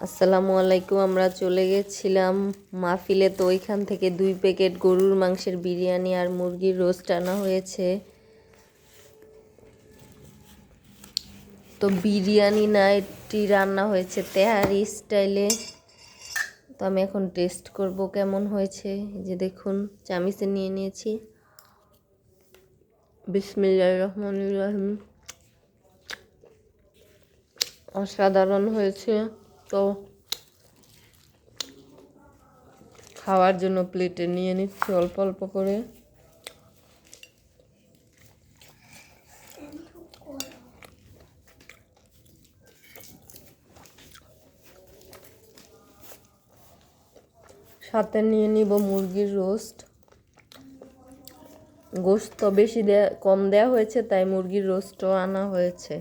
আসসালামু আলাইকুম। আমরা চলে গেছিলাম মাহফিলে, তো ওইখান থেকে 2 প্যাকেট গরুর মাংসের বিরিয়ানি আর মুরগির রোস্ট আনা হয়েছে। তো বিরিয়ানি না, এটি রান্না হয়েছে তেহারি স্টাইলে। তো আমি এখন টেস্ট করব কেমন হয়েছে। যে দেখুন, চামিচে নিয়ে নিয়েছি। বিসমিল্লাহির রহমানির রহিম। অসাধারণ হয়েছে। তো খাওয়ার জন্য প্লেটে নিয়ে নিচ্ছি অল্প অল্প করে। সাথে নিয়ে নিব মুরগির রোস্ট। গোশত বেশি কম দেওয়া হয়েছে, তাই মুরগির রোস্টও আনা হয়েছে।